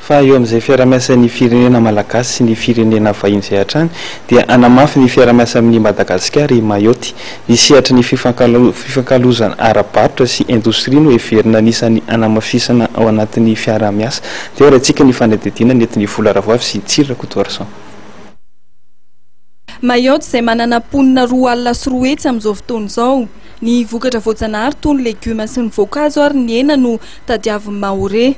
fa eo amin'izay fiaramiasan'ny firenena malagasy sy ny firenena vahiny izay hatrany dia anamafy ny fiaramiasa amin'ny Madagasikara i Mayotte misehatra ny fifankalozana ara-barotra sy indostria no heverina anisan'ny anamafisana ao anatin'ny fiaramiasa. Dia orantsika ny fanadidina nentin'ny vola ravoavy sy Tsirra Kotoarsan. Mayotte izay manana ponina 2 alina sy 3 hetsy amin'izao fotoana izao. Ny vokatra voajanahary toy ny legioma sy ny voankazo ary ny hena no tadiavin'ny Maoré.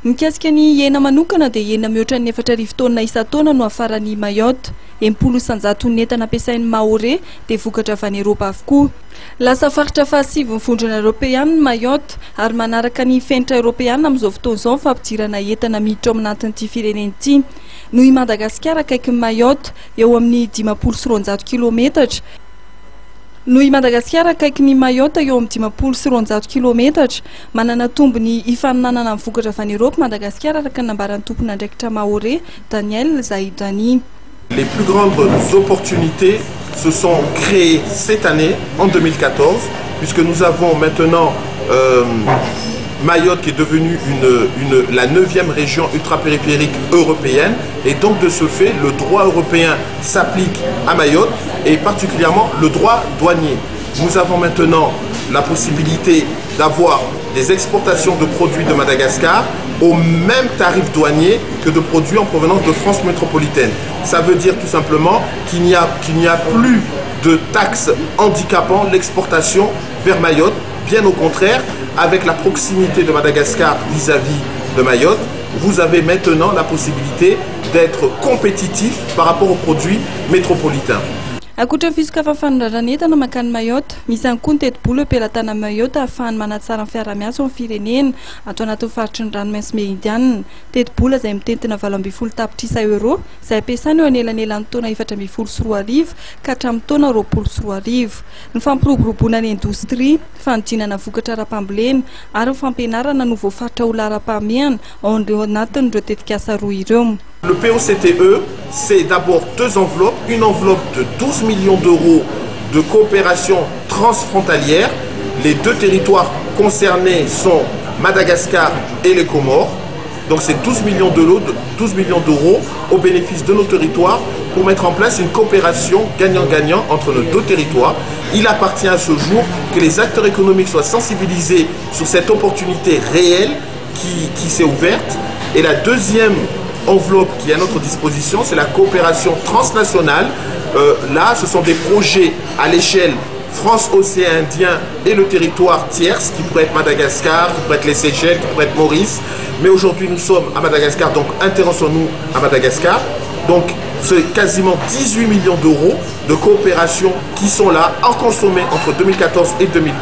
Mikasika ny hena manokana dia hena mihoatra ny 4 taona isan-taona no hafaran'ny Mayotte. 80 isanjato ny entana ampiasain'ny Maoré dia vokatra avy any Eropa avokoa. Lasa faritra faha-7 vondrona Europeana ny Mayotte ary manaraka ny fenitra Europeana amin'izao fotoana izao fampijirana entana miditra ao anatin'ity firenena ity. Noho i Madagasikara akaikin'ny Mayotte eo amin'ny 500 kilometatra. Noho i Madagasikara akaikin'ny Mayotte eo amin'ny 500 kilometatra, manana tombony ifaninanana amin'ny vokatra avy any Eropa Madagasikara araka nambaran'ny tompon'andraikitra Maoré Daniel Zaidani. Les plus grandes opportunités se sont créées cette année, en 2014, puisque nous avons maintenant Mayotte qui est devenue la 9e région ultrapériphérique européenne, et donc de ce fait le droit européen s'applique à Mayotte et particulièrement le droit douanier. Nous avons maintenant la possibilité d'avoir des exportations de produits de Madagascar au même tarif douanier que de produits en provenance de France métropolitaine. Ça veut dire tout simplement qu'il n'y a plus de taxes handicapant l'exportation vers Mayotte. Bien au contraire, avec la proximité de Madagascar vis-à-vis de Mayotte, vous avez maintenant la possibilité d'être compétitif par rapport aux produits métropolitains. Ankoatra fisokafa fanondraran'entana makany Mayotte, misy ihany koa ny teti-bolo ampelatana Mayotte ahafahany manatsara ny fiaramiasa amin'ny firenena ato anatin'ny faritry ny ranomaso Médiane. Teti-bolo izay mitentina 20 tapitrisa euro izay ampiasaina eo anelanelan'ny taona 420 ka hatramin'ny taona 20 Ny fampiroboroboana ny indostria, fanodinana vokatra ara-pambolena ary ny fampianarana no voafaritra olona ara-pahamehana ao anatin'ireo tetikasa roa ireo. Le POCTE, c'est d'abord 2 enveloppes, une enveloppe de 12 millions d'euros de coopération transfrontalière. Les 2 territoires concernés sont Madagascar et les Comores. Donc c'est 12 millions d'euros au bénéfice de nos territoires pour mettre en place une coopération gagnant-gagnant entre nos 2 territoires. Il appartient à ce jour que les acteurs économiques soient sensibilisés sur cette opportunité réelle qui s'est ouverte. Et la deuxième enveloppe qui est à notre disposition, c'est la coopération transnationale. Là, ce sont des projets à l'échelle France-Océan Indien et le territoire tierce, qui pourrait être Madagascar, qui pourrait être les Seychelles, qui pourrait être Maurice. Mais aujourd'hui, nous sommes à Madagascar, donc intéressons-nous à Madagascar. Donc, c'est quasiment 18 millions d'euros de coopération qui sont là, en consommés entre 2014 et 2020,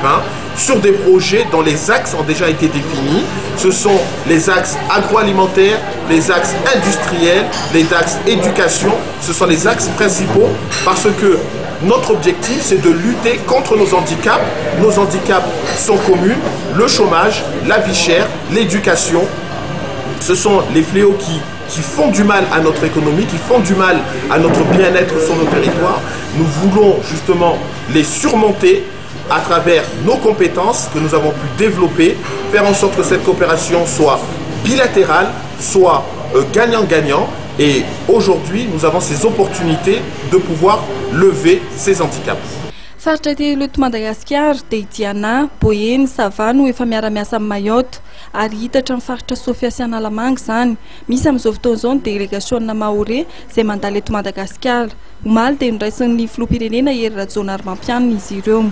sur des projets dont les axes ont déjà été définis. Ce sont les axes agroalimentaires, les axes industriels, les axes éducation. Ce sont les axes principaux parce que notre objectif, c'est de lutter contre nos handicaps. Nos handicaps sont communs, le chômage, la vie chère, l'éducation. Ce sont les fléaux qui font du mal à notre économie, qui font du mal à notre bien-être sur nos territoires. Nous voulons justement les surmonter à travers nos compétences que nous avons pu développer, faire en sorte que cette coopération soit bilatérale, soit gagnant-gagnant. Et aujourd'hui, nous avons ces opportunités de pouvoir lever ces handicaps. Faritra telo eto Madagasikara dia Diana, Boeny, Sava no efa miara-miasa amin'ny Mayotte ary hitatra amin'ny faritra Sofia sy Analamanga izany. Misy amin'izao fotoana izao ny délégation-na Maoré izay mandalo eto Madagasikara. Omaly dia niraisin'ny filoham-pirenena Hery Rajaonarymampianina izy ireo.